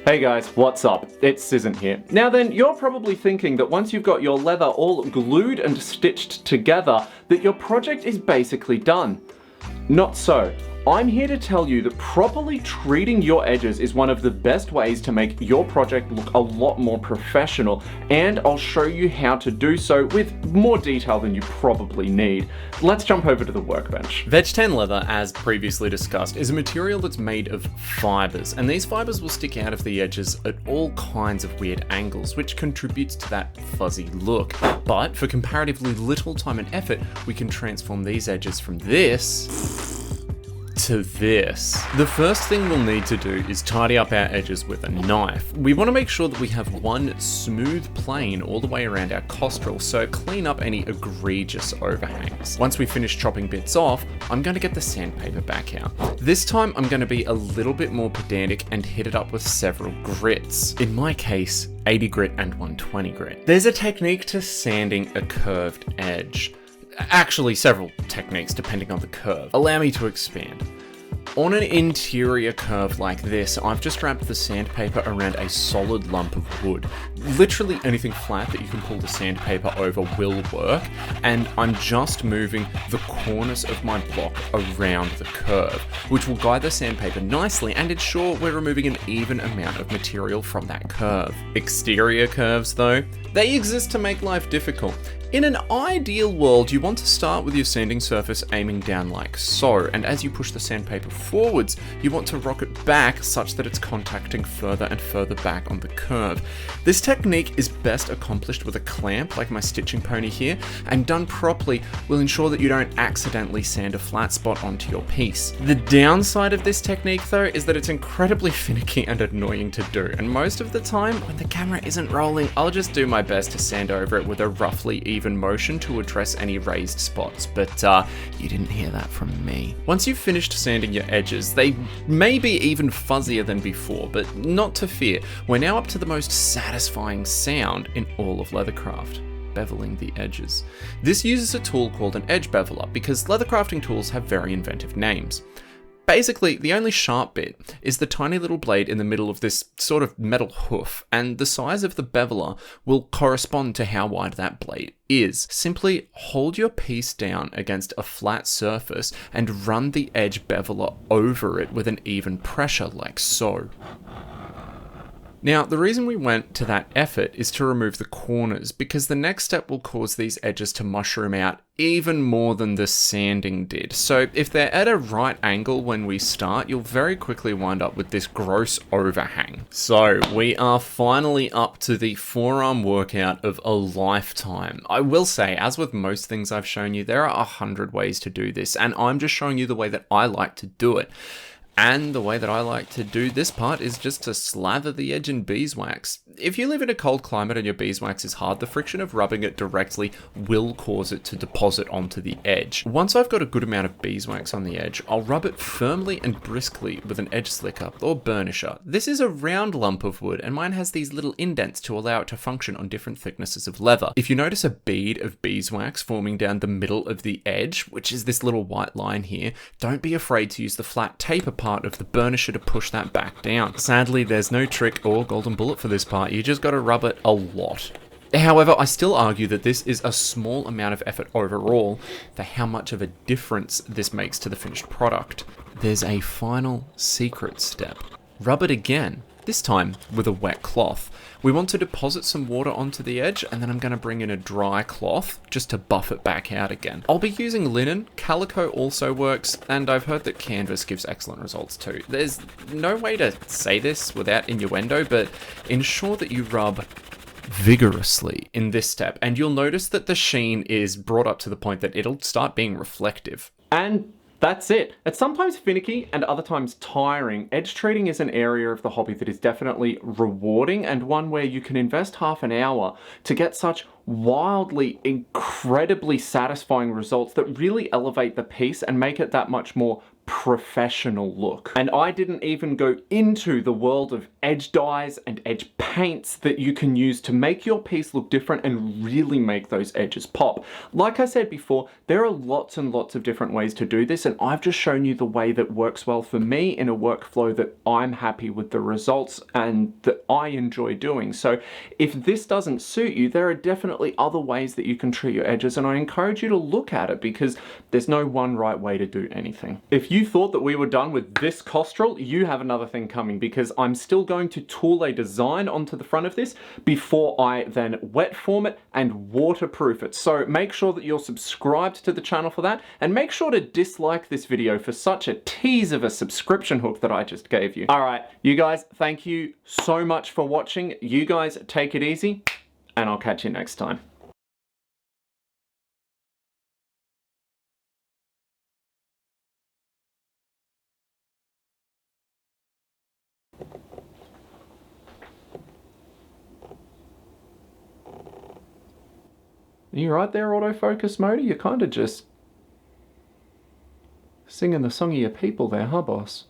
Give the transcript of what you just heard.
Hey guys, what's up? It's Sizzin here. Now then, you're probably thinking that once you've got your leather all glued and stitched together, that your project is basically done. Not so. I'm here to tell you that properly treating your edges is one of the best ways to make your project look a lot more professional, and I'll show you how to do so with more detail than you probably need. Let's jump over to the workbench. Veg-tan leather, as previously discussed, is a material that's made of fibers, and these fibers will stick out of the edges at all kinds of weird angles, which contributes to that fuzzy look. But for comparatively little time and effort, we can transform these edges from this to this. The first thing we'll need to do is tidy up our edges with a knife. We want to make sure that we have one smooth plane all the way around our costrel, so clean up any egregious overhangs. Once we finish chopping bits off, I'm going to get the sandpaper back out. This time I'm going to be a little bit more pedantic and hit it up with several grits. In my case, 80 grit and 120 grit. There's a technique to sanding a curved edge. Actually, several techniques depending on the curve. Allow me to expand. On an interior curve like this, I've just wrapped the sandpaper around a solid lump of wood. Literally anything flat that you can pull the sandpaper over will work, and I'm just moving the corners of my block around the curve, which will guide the sandpaper nicely and ensure we're removing an even amount of material from that curve. Exterior curves, though, they exist to make life difficult. In an ideal world, you want to start with your sanding surface aiming down like so, and as you push the sandpaper forwards, you want to rock it back such that it's contacting further and further back on the curve. This technique is best accomplished with a clamp, like my stitching pony here, and done properly will ensure that you don't accidentally sand a flat spot onto your piece. The downside of this technique, though, is that it's incredibly finicky and annoying to do, and most of the time, when the camera isn't rolling, I'll just do my best to sand over it with a roughly even motion to address any raised spots, but you didn't hear that from me. Once you've finished sanding your edges, they may be even fuzzier than before, but not to fear. We're now up to the most satisfying sound in all of leathercraft: beveling the edges. This uses a tool called an edge beveler because leathercrafting tools have very inventive names. Basically, the only sharp bit is the tiny little blade in the middle of this sort of metal hoof, and the size of the beveler will correspond to how wide that blade is. Simply hold your piece down against a flat surface and run the edge beveler over it with an even pressure, like so. Now, the reason we went to that effort is to remove the corners, because the next step will cause these edges to mushroom out even more than the sanding did. So if they're at a right angle when we start, you'll very quickly wind up with this gross overhang. So we are finally up to the forearm workout of a lifetime. I will say, as with most things I've shown you, there are 100 ways to do this, and I'm just showing you the way that I like to do it. And the way that I like to do this part is just to slather the edge in beeswax. If you live in a cold climate and your beeswax is hard, the friction of rubbing it directly will cause it to deposit onto the edge. Once I've got a good amount of beeswax on the edge, I'll rub it firmly and briskly with an edge slicker or burnisher. This is a round lump of wood, and mine has these little indents to allow it to function on different thicknesses of leather. If you notice a bead of beeswax forming down the middle of the edge, which is this little white line here, don't be afraid to use the flat taper part of the burnisher to push that back down. Sadly, there's no trick or golden bullet for this part, you just gotta rub it a lot. However, I still argue that this is a small amount of effort overall for how much of a difference this makes to the finished product. There's a final secret step. Rub it again, this time with a wet cloth. We want to deposit some water onto the edge, and then I'm going to bring in a dry cloth just to buff it back out again. I'll be using linen, calico also works, and I've heard that canvas gives excellent results too. There's no way to say this without innuendo, but ensure that you rub vigorously in this step, and you'll notice that the sheen is brought up to the point that it'll start being reflective. And that's it. It's sometimes finicky and other times tiring. Edge treating is an area of the hobby that is definitely rewarding, and one where you can invest half an hour to get such wildly, incredibly satisfying results that really elevate the piece and make it that much more professional look. And I didn't even go into the world of edge dyes and edge paints that you can use to make your piece look different and really make those edges pop. Like I said before, there are lots and lots of different ways to do this, and I've just shown you the way that works well for me in a workflow that I'm happy with the results and that I enjoy doing. So if this doesn't suit you, there are definitely other ways that you can treat your edges, and I encourage you to look at it because there's no one right way to do anything. If you thought that we were done with this costrel, you have another thing coming, because I'm still going to tool a design onto the front of this before I then wet form it and waterproof it. So make sure that you're subscribed to the channel for that, and make sure to dislike this video for such a tease of a subscription hook that I just gave you. Alright, you guys, thank you so much for watching. You guys take it easy, and I'll catch you next time. You right there, autofocus mode? You're kind of just singing the song of your people there, huh, boss?